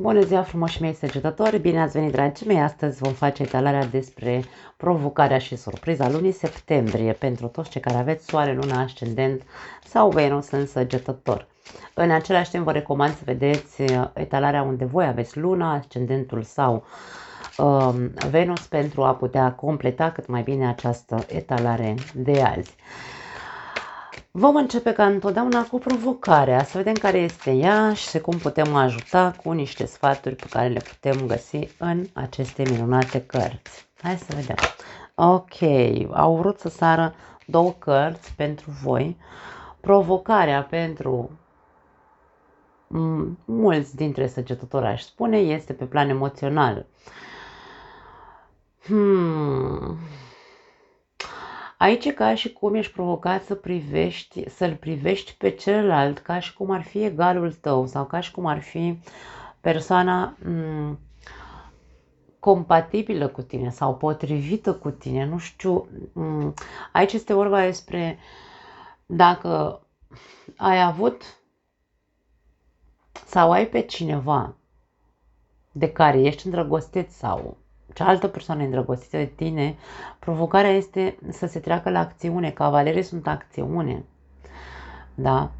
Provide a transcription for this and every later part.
Bună ziua, frumoși mei săgetători! Bine ați venit, dragii mei! Astăzi vom face etalarea despre provocarea și surpriza lunii septembrie pentru toți cei care aveți soare, luna, ascendent sau Venus în săgetător. În același timp vă recomand să vedeți etalarea unde voi aveți luna, ascendentul sau Venus pentru a putea completa cât mai bine această etalare de azi. Vom începe ca întotdeauna cu provocarea, să vedem care este ea și cum putem ajuta cu niște sfaturi pe care le putem găsi în aceste minunate cărți. Hai să vedem. Ok, au vrut să sară două cărți pentru voi. Provocarea pentru mulți dintre săgetători, aș spune, este pe plan emoțional. Aici e ca și cum ești provocat să-l privești pe celălalt ca și cum ar fi egalul tău sau ca și cum ar fi persoana compatibilă cu tine sau potrivită cu tine, nu știu. Aici este vorba despre dacă ai avut sau ai pe cineva de care ești îndrăgostit sau cealaltă persoană îndrăgostită de tine, provocarea este să se treacă la acțiune. Cavalerii sunt acțiune. Da?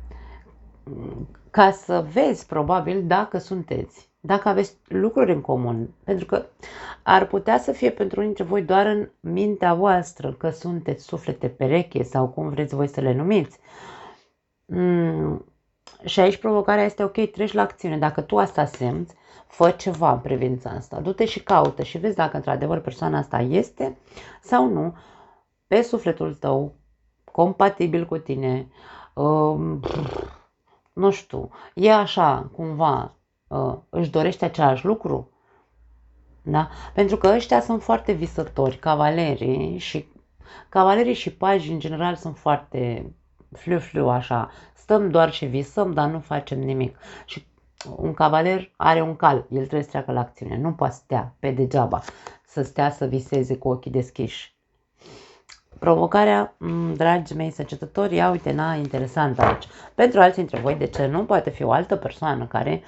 Ca să vezi, probabil, dacă aveți lucruri în comun. Pentru că ar putea să fie pentru unii dintre voi doar în mintea voastră, că sunteți suflete pereche sau cum vreți voi să le numiți. Și aici provocarea este, ok, treci la acțiune. Dacă tu asta simți, fă ceva în privința asta. Du-te și caută și vezi dacă într-adevăr persoana asta este sau nu pe sufletul tău, compatibil cu tine, nu știu, e așa, cumva, își dorește același lucru. Da? Pentru că ăștia sunt foarte visători, cavalerii și pagi în general sunt foarte flu așa. Stăm doar și visăm, dar nu facem nimic. Și un cavaler are un cal, el trebuie să treacă la acțiune, nu poate stea pe degeaba, să stea să viseze cu ochii deschiși. Provocarea, dragii mei săgetători, ia uite, interesant aici. Pentru alții dintre voi, de ce nu? Poate fi o altă persoană care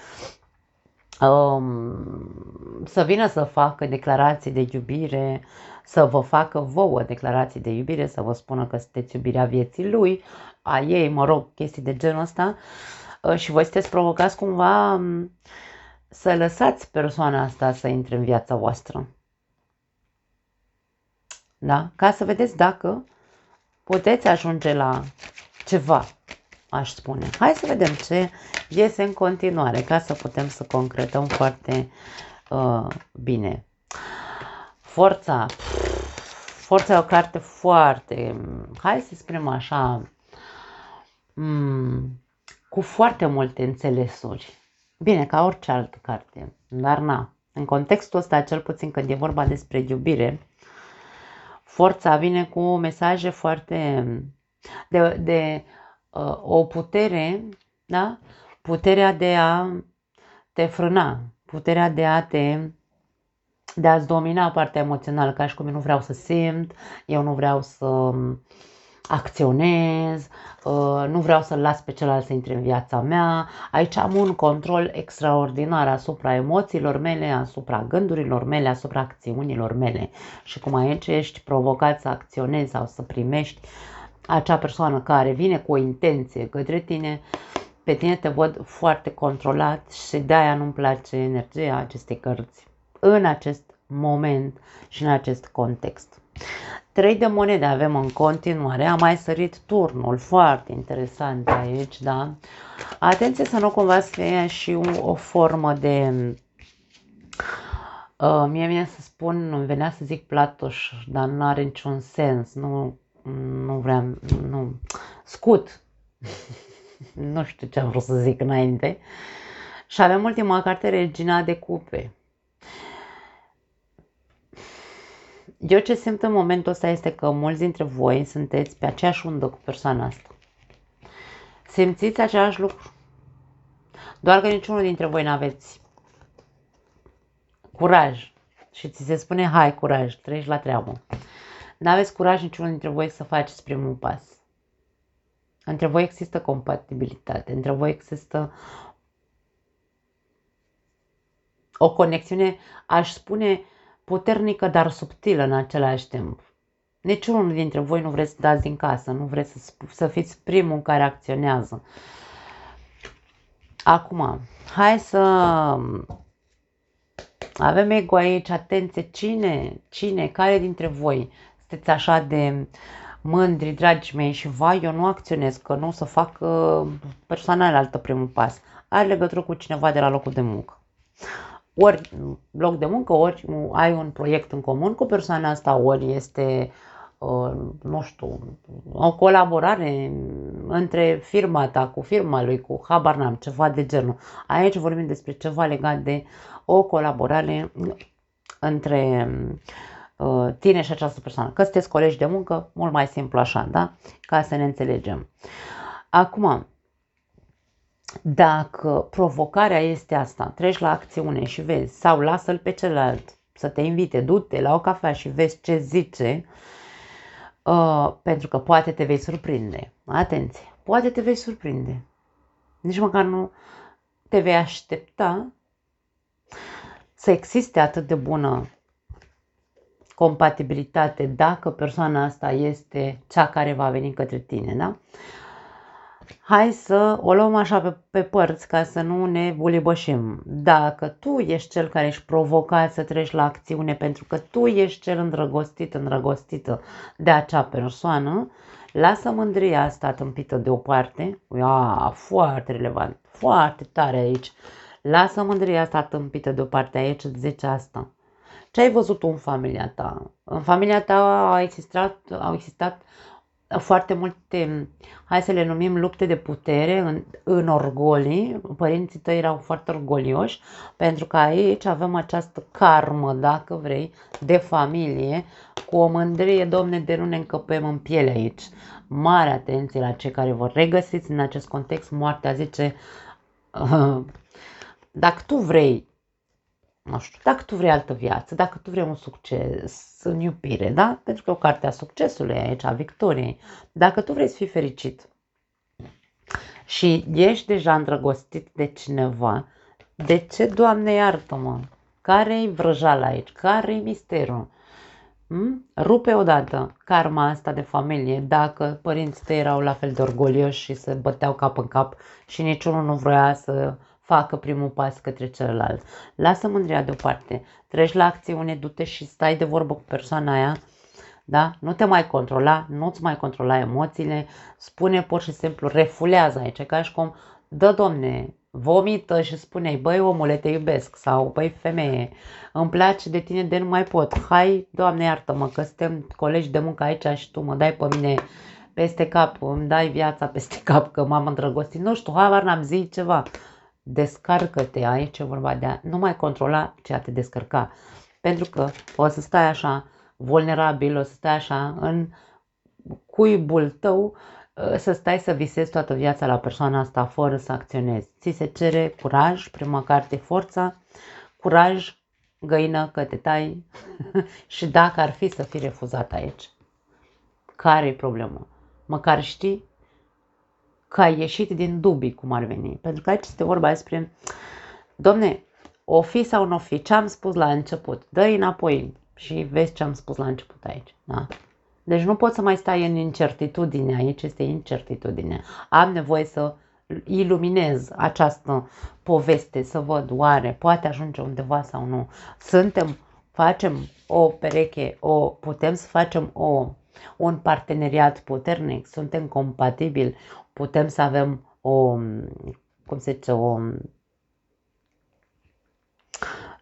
să vină să facă declarații de iubire, să vă facă vouă declarații de iubire, să vă spună că sunteți iubirea vieții lui, a ei, mă rog, chestii de genul ăsta, și voi sunteți provocați cumva să lăsați persoana asta să intre în viața voastră. Da? Ca să vedeți dacă puteți ajunge la ceva, aș spune. Hai să vedem ce iese în continuare, ca să putem să concretăm foarte bine. Forța. Forța e o carte foarte, hai să spunem așa, cu foarte multe înțelesuri. Bine, ca orice altă carte, dar în contextul ăsta, cel puțin când e vorba despre iubire, forța vine cu mesaje foarte de o putere, da? Puterea de a te frâna, puterea de a-ți domina partea emoțională, ca și cum eu nu vreau să simt, eu nu vreau să acționez, nu vreau să-l las pe celălalt să intre în viața mea. Aici am un control extraordinar asupra emoțiilor mele, asupra gândurilor mele, asupra acțiunilor mele. Și cum aici ești provocat să acționezi sau să primești acea persoană care vine cu o intenție către tine, pe tine te văd foarte controlat și de-aia nu-mi place energia acestei cărți în acest moment și în acest context. 3 de monede avem în continuare, a mai sărit turnul, foarte interesant de aici, da? Atenție să nu cumva să fie și o formă de, mie să spun, îmi venea să zic platoș, dar nu are niciun sens, nu vreau, scut, nu știu ce am vrut să zic înainte. Și avem ultima carte, Regina de Cupe. Eu ce simt în momentul ăsta este că mulți dintre voi sunteți pe aceeași undă cu persoana asta. Simțiți același lucru. Doar că niciunul dintre voi n-aveți curaj. Și ți se spune, hai, curaj, treci la treabă. N-aveți curaj niciunul dintre voi să faceți primul pas. Între voi există compatibilitate. Între voi există O conexiune, aș spune, puternică, dar subtilă în același timp. Niciunul dintre voi nu vreți să dați din casă, nu vreți să fiți primul care acționează. Acum, hai să avem ego aici, atenție, cine, care dintre voi sunteți așa de mândri, dragii mei, și vai, eu nu acționez, că nu o să fac persoana altă primul pas. Are legătură cu cineva de la locul de muncă. Ori loc de muncă, ori ai un proiect în comun cu persoana asta, ori este, nu știu, o colaborare între firma ta cu firma lui, cu habar n-am, ceva de genul. Aici vorbim despre ceva legat de o colaborare între tine și această persoană. Că sunteți colegi de muncă, mult mai simplu așa, da? Ca să ne înțelegem. Acum, dacă provocarea este asta, treci la acțiune și vezi, sau lasă-l pe celălalt să te invite, du-te la o cafea și vezi ce zice, pentru că poate te vei surprinde. Atenție, poate te vei surprinde. Nici măcar nu te vei aștepta să existe atât de bună compatibilitate dacă persoana asta este cea care va veni către tine, da? Hai să o luăm așa pe părți ca să nu ne bulibășim. Dacă tu ești cel care ești provocat să treci la acțiune pentru că tu ești cel îndrăgostit, îndrăgostită de acea persoană, lasă mândria asta tâmpită deoparte. Foarte relevant, foarte tare aici. Lasă mândria asta tâmpită deoparte, aici îți zice asta. Ce ai văzut tu în familia ta? În familia ta au existat foarte multe, hai să le numim lupte de putere în orgolii. Părinții tăi erau foarte orgolioși, pentru că aici avem această karmă, dacă vrei, de familie, cu o mândrie, Domne, de nu ne încăpem în piele aici. Mare atenție la cei care vă regăsiți în acest context. Moartea zice, dacă tu vrei, nu știu, dacă tu vrei altă viață, dacă tu vrei un succes în iubire, da? Pentru că e o carte a succesului aici, a victoriei. Dacă tu vrei să fii fericit și ești deja îndrăgostit de cineva, de ce, Doamne, iartă-mă? Care-i vrăjala aici? Care-i misterul? Rupe odată karma asta de familie, dacă părinții tăi erau la fel de orgolioși și se băteau cap în cap și niciunul nu vrea să facă primul pas către celălalt. Lasă mândria deoparte, treci la acțiune, du-te și stai de vorbă cu persoana aia, da? Nu te mai controla, nu-ți mai controla emoțiile, spune pur și simplu, refulează aici, ca și cum, dă, Domne, vomită și spune-i, băi omule, te iubesc, sau băi femeie, îmi place de tine de nu mai pot, hai, Doamne, iartă-mă că suntem colegi de muncă aici și tu mă dai pe mine peste cap, îmi dai viața peste cap că m-am îndrăgostit, nu știu, habar n-am zis ceva. Descarcă-te, aici e vorba de a nu mai controla, ci a te descărca. Pentru că o să stai așa vulnerabil, o să stai așa în cuibul tău, să stai să visezi toată viața la persoana asta fără să acționezi. Ți se cere curaj, prima carte, forța, curaj, găină că te tai și dacă ar fi să fii refuzat aici, care-i problema? Măcar știi că ai ieșit din dubii cum ar veni. Pentru că aici este vorba despre, Domne, o fi sau nu o fi, ce am spus la început, dă-i înapoi și vezi ce am spus la început aici. Da? Deci nu poți să mai stai în incertitudine, aici este incertitudine. Am nevoie să iluminez această poveste, să văd oare poate ajunge undeva sau nu. Facem o pereche, putem să facem un parteneriat puternic, suntem compatibili, putem să avem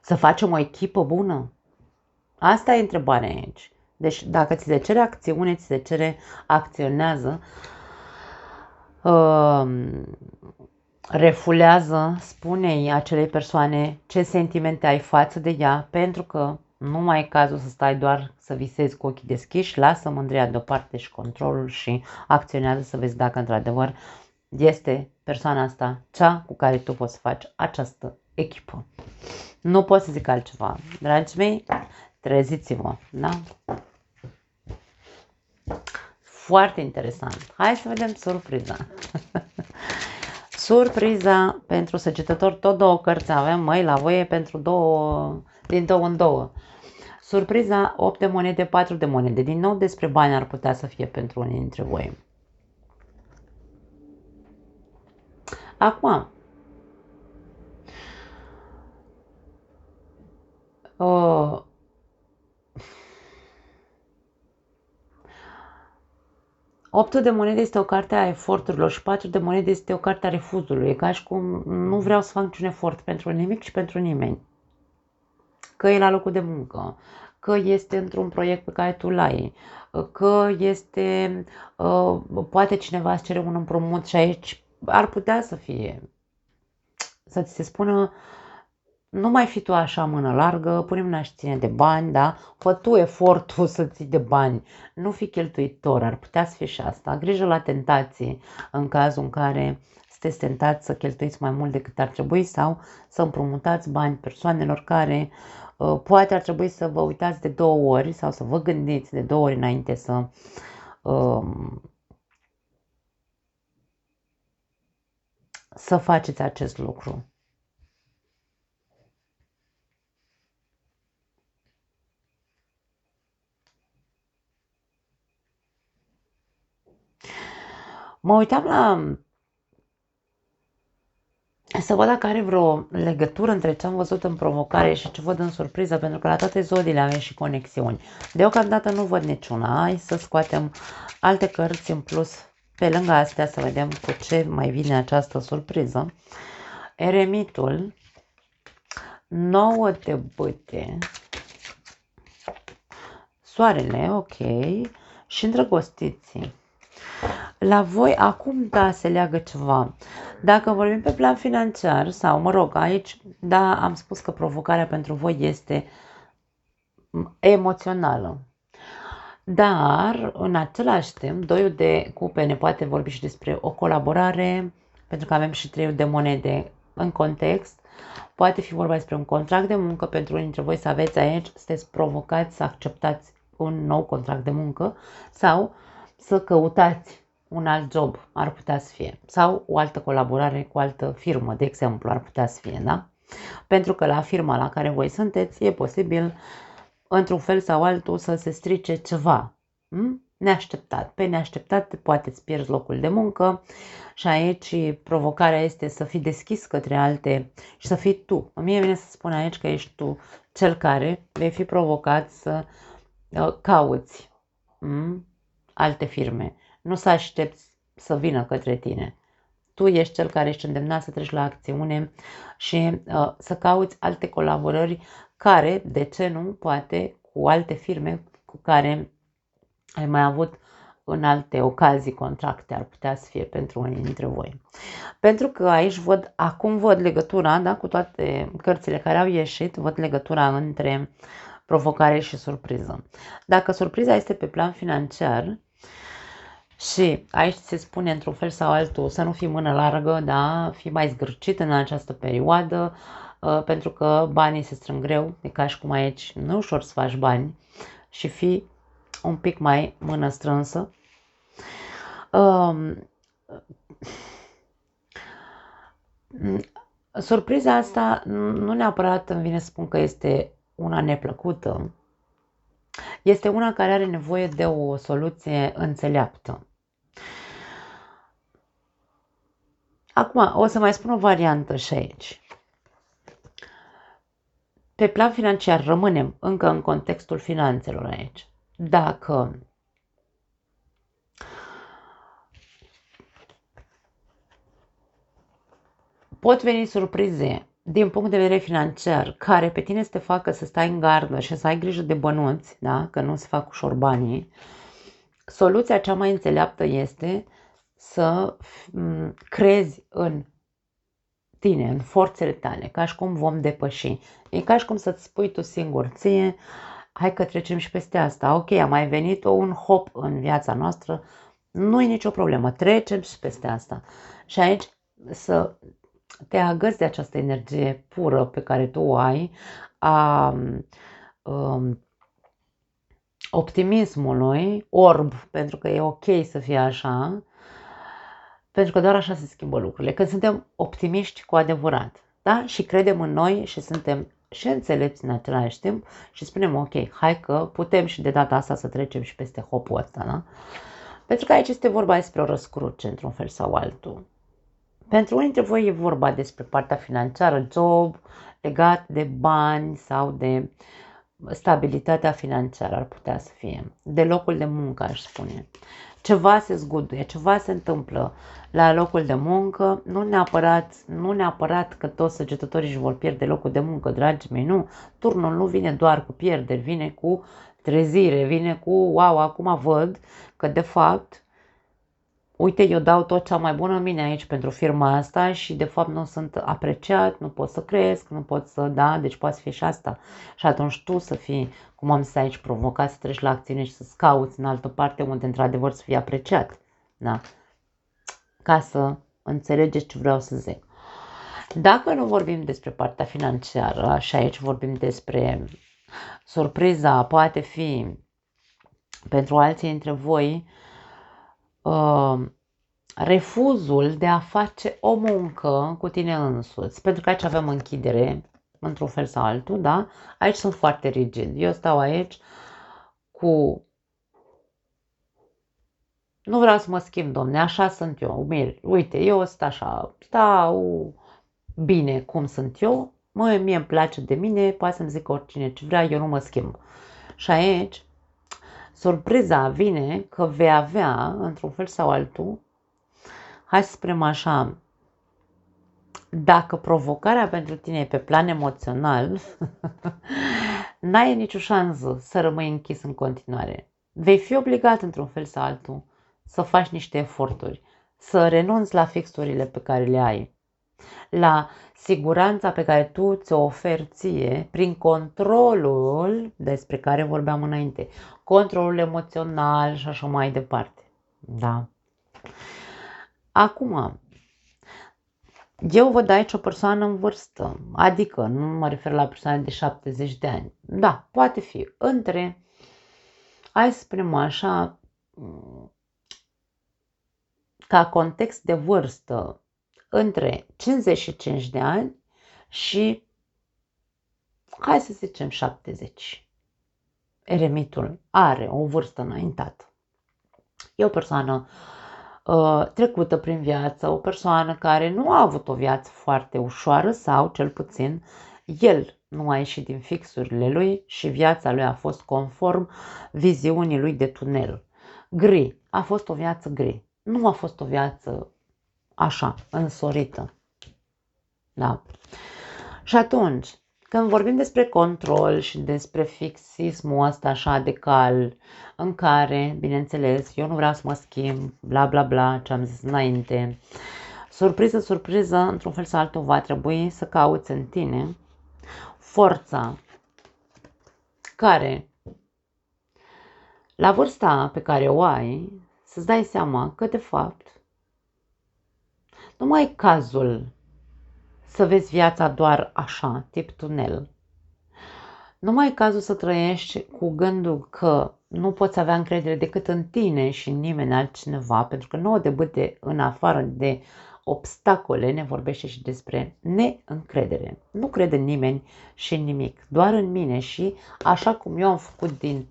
să facem o echipă bună? Asta e întrebarea aici. Deci dacă ți se cere acțiune, ți se cere acționează, refulează, spune-i acelei persoane ce sentimente ai față de ea, pentru că nu mai e cazul să stai doar să visezi cu ochii deschiși, lasă mândria deoparte și controlul și acționează să vezi dacă într-adevăr este persoana asta cea cu care tu poți să faci această echipă. Nu pot să zic altceva. Dragii mei, treziți-vă, da? Foarte interesant. Hai să vedem surpriza. Surpriza pentru săgetător, tot două cărți avem, măi, la voie pentru din două în două. Surpriza, 8 de monede, 4 de monede. Din nou despre bani ar putea să fie pentru unii dintre voi. Acum, 8 de monede este o carte a eforturilor și 4 de monede este o carte a refuzului. E ca și cum nu vreau să fac niciun efort pentru nimic și pentru nimeni. Că e la locul de muncă, că este într-un proiect pe care tu l-ai, că este, poate cineva îți cere un împrumut și aici ar putea să fie, să ți se spună, nu mai fi tu așa mână largă, pune mâna și ține de bani, da? Fă tu efortul să ții de bani, nu fi cheltuitor, ar putea să fie și asta. Grijă la tentații în cazul în care sunteți tentați să cheltuiți mai mult decât ar trebui sau să împrumutați bani persoanelor care poate ar trebui să vă uitați de 2 ori sau să vă gândiți de 2 ori înainte să faceți acest lucru. Mă uitam să văd dacă are vreo legătură între ce am văzut în provocare și ce văd în surpriză, pentru că la toate zodiile avem și conexiuni. Deocamdată nu văd niciuna. Hai să scoatem alte cărți în plus pe lângă astea să vedem cu ce mai vine această surpriză. Eremitul, 9 de bâte, soarele, ok, și îndrăgostiții. La voi acum, da, se leagă ceva. Dacă vorbim pe plan financiar, sau mă rog, aici, da, am spus că provocarea pentru voi este emoțională. Dar, în același timp, 2 de cupe ne poate vorbi și despre o colaborare, pentru că avem și 3 de monede în context. Poate fi vorba despre un contract de muncă pentru unii dintre voi să aveți aici, sunteți provocați să acceptați un nou contract de muncă sau să căutați un alt job, ar putea să fie, sau o altă colaborare cu o altă firmă, de exemplu, ar putea să fie, da? Pentru că la firma la care voi sunteți e posibil, într-un fel sau altul, să se strice ceva neașteptat. Pe neașteptat poate îți pierzi locul de muncă și aici provocarea este să fii deschis către alte și să fii tu. Mie vine să spun aici că ești tu cel care vei fi provocat să cauți alte firme. Nu să aștepți să vină către tine. Tu ești cel care ești îndemnat să treci la acțiune și să cauți alte colaborări care, de ce nu, poate cu alte firme cu care ai mai avut în alte ocazii contracte, ar putea să fie pentru unii dintre voi. Pentru că aici acum văd legătura, da, cu toate cărțile care au ieșit, văd legătura între provocare și surpriză. Dacă surpriza este pe plan financiar, și aici se spune într-un fel sau altul să nu fii mână largă, da, fii mai zgârcit în această perioadă, pentru că banii se strâng greu, e ca și cum aici nu e ușor să faci bani și fii un pic mai mână strânsă. Surpriza asta nu neapărat îmi vine să spun că este una neplăcută, este una care are nevoie de o soluție înțeleaptă. Acum, o să mai spun o variantă și aici. Pe plan financiar rămânem încă în contextul finanțelor aici. Dacă pot veni surprize din punct de vedere financiar care pe tine să te facă să stai în gardă și să ai grijă de bănuți, da? Că nu se fac ușor banii, soluția cea mai înțeleaptă este să crezi în tine, în forțele tale, ca și cum vom depăși. E ca și cum să-ți spui tu singur ție, hai că trecem și peste asta. Ok, a mai venit un hop în viața noastră, nu e nicio problemă, trecem și peste asta. Și aici să te agăți de această energie pură pe care tu o ai, a optimismului, orb, pentru că e ok să fie așa, Pentru că doar așa se schimbă lucrurile. Când suntem optimiști cu adevărat, da? Și credem în noi și suntem și înțelepți în același timp și spunem, ok, hai că putem și de data asta să trecem și peste hopul ăsta, da? Pentru că aici este vorba despre o răscruce, într-un fel sau altul. Pentru unii dintre voi e vorba despre partea financiară, job, legat de bani sau de stabilitatea financiară ar putea să fie, de locul de muncă aș spune. Ceva se zguduie, ceva se întâmplă la locul de muncă, nu neapărat că toți săgetătorii își vor pierde locul de muncă, dragii mei, nu. Turnul nu vine doar cu pierderi, vine cu trezire, vine cu, wow, acum văd că de fapt, uite, eu dau tot cea mai bună mine aici pentru firma asta și de fapt nu sunt apreciat, nu pot să cresc, nu pot să, da, deci poate fi și asta. Și atunci tu să fii, cum am zis aici, provocat să treci la acțiune și să-ți cauți în altă parte unde într-adevăr să fii apreciat, da, ca să înțelegeți ce vreau să zic. Dacă nu vorbim despre partea financiară și aici vorbim despre surpriza, poate fi pentru alții dintre voi, refuzul de a face o muncă cu tine însuți, pentru că aici avem închidere, într-un fel sau altul, da? Aici sunt foarte rigid. Eu stau aici cu... Nu vreau să mă schimb, domne, așa sunt eu, umil. Uite, eu stau bine cum sunt eu, mie îmi place de mine, poate să-mi zică oricine ce vrea, eu nu mă schimb. Și aici, surpriza vine că vei avea, într-un fel sau altul, hai să spunem așa, dacă provocarea pentru tine e pe plan emoțional, n-ai nicio șansă să rămâi închis în continuare. Vei fi obligat într-un fel sau altul să faci niște eforturi, să renunți la fixurile pe care le ai, la siguranța pe care tu ți-o oferi ție prin controlul despre care vorbeam înainte, controlul emoțional și așa mai departe. Da? Acum, eu văd aici o persoană în vârstă, adică nu mă refer la persoane de 70 de ani. Da, poate fi între, hai să spunem așa, ca context de vârstă, între 55 de ani și, hai să zicem, 70. Eremitul are o vârstă înaintată. E o persoană trecută prin viață, o persoană care nu a avut o viață foarte ușoară sau, cel puțin, el nu a ieșit din fixurile lui și viața lui a fost conform viziunii lui de tunel. Gri, a fost o viață gri, nu a fost o viață așa, însorită. Da. Și atunci, când vorbim despre control și despre fixismul ăsta așa de cal, în care, bineînțeles, eu nu vreau să mă schimb, bla bla bla, ce am zis înainte, surpriză, surpriză, într-un fel sau altul va trebui să cauți în tine forța care, la vârsta pe care o ai, să-ți dai seama că, de fapt, nu mai e cazul să vezi viața doar așa, tip tunel. Nu mai e cazul să trăiești cu gândul că nu poți avea încredere decât în tine și în nimeni altcineva, pentru că nouă de bâte în afară de obstacole ne vorbește și despre neîncredere. Nu cred în nimeni și în nimic, doar în mine și așa cum eu am făcut din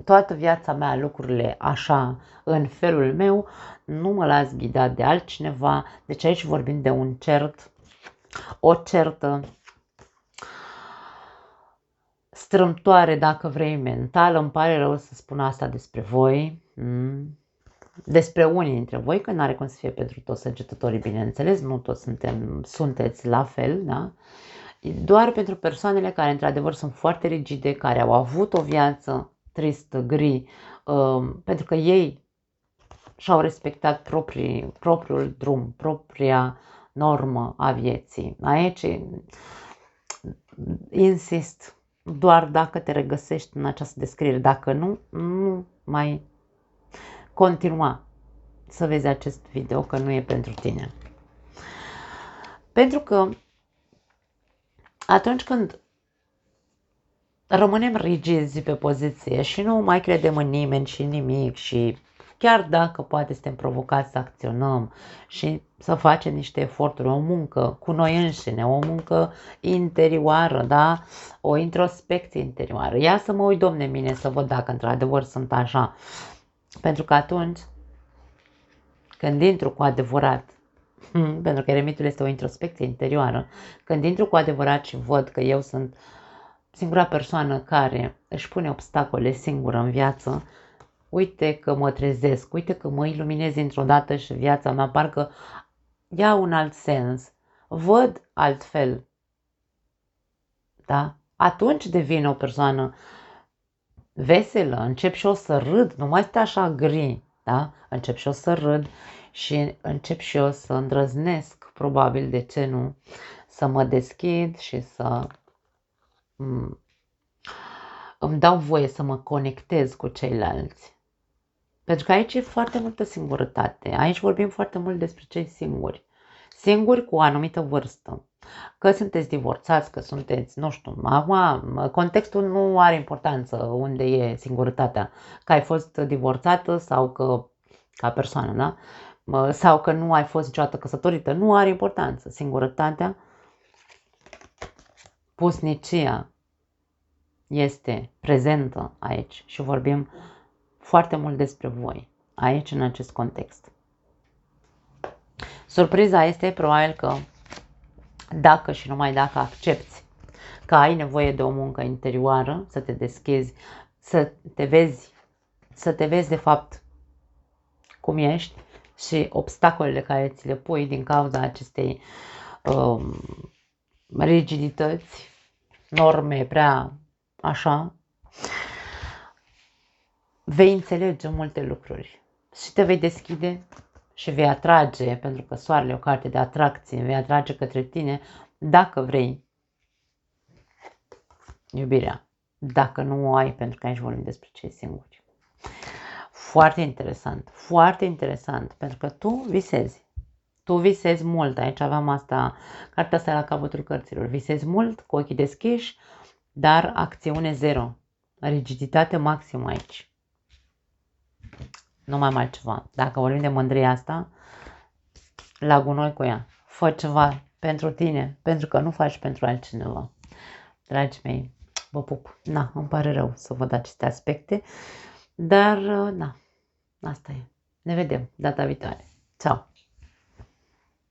toată viața mea lucrurile așa în felul meu, nu mă las ghidat de altcineva. Deci aici vorbim de un cert, o certă strâmtoare, dacă vrei, mentală. Îmi pare rău să spun asta despre voi, despre unii dintre voi, că n-are cum să fie pentru toți săgetătorii, bineînțeles, nu toți sunteți la fel, da? Doar pentru persoanele care într-adevăr sunt foarte rigide, care au avut o viață tristă, gri, pentru că ei și-au respectat propriul drum, propria normă a vieții. Aici insist, doar dacă te regăsești în această descriere, dacă nu, nu mai continua să vezi acest video, că nu e pentru tine. Pentru că atunci când rămânem rigizi pe poziție și nu mai credem în nimeni și nimic și chiar dacă poate suntem provocați să acționăm și să facem niște eforturi, o muncă cu noi înșine, o muncă interioară, da? O introspecție interioară. Ia să mă uit, Domne, mine, să văd dacă într-adevăr sunt așa. Pentru că atunci, când intru cu adevărat, pentru că eremitul este o introspecție interioară, când intru cu adevărat și văd că eu sunt singura persoană care își pune obstacole singură în viață, uite că mă trezesc, uite că mă iluminez într-o dată și viața mea parcă ia un alt sens, văd altfel, da? Atunci devin o persoană veselă, încep și eu să râd, nu mai este așa gri, da? Încep și eu să râd și încep și eu să îndrăznesc, probabil, de ce nu, să mă deschid și să îmi dau voie să mă conectez cu ceilalți. Pentru că aici e foarte multă singurătate. Aici vorbim foarte mult despre cei singuri. Singuri cu o anumită vârstă. Că sunteți divorțați, că sunteți, nu știu, acum contextul nu are importanță unde e singurătatea. Că ai fost divorțată sau că, ca persoană, da? Sau că nu ai fost niciodată căsătorită, nu are importanță. Singurătatea, pusnicia este prezentă aici și vorbim foarte mult despre voi aici, în acest context. Surpriza este probabil că dacă și numai dacă accepti că ai nevoie de o muncă interioară, să te deschizi, să te vezi de fapt cum ești și obstacolele care ți le pui din cauza acestei rigidități, norme prea așa, vei înțelege multe lucruri și te vei deschide și vei atrage, pentru că soarele e o carte de atracție, vei atrage către tine, dacă vrei, iubirea. Dacă nu o ai, pentru că aici vorbim despre cei singuri. Foarte interesant, pentru că tu visezi. Tu visezi mult, aici aveam asta, cartea asta la capătul cărților. Visezi mult, cu ochii deschiși, dar acțiune zero. Rigiditate maximă aici. Nu mai am altceva. Dacă vorbim de mândria asta, la gunoi cu ea. Fă ceva pentru tine, pentru că nu faci pentru altcineva. Dragii mei, vă pup. Na, îmi pare rău să văd aceste aspecte, dar na, asta e. Ne vedem data viitoare. Ciao!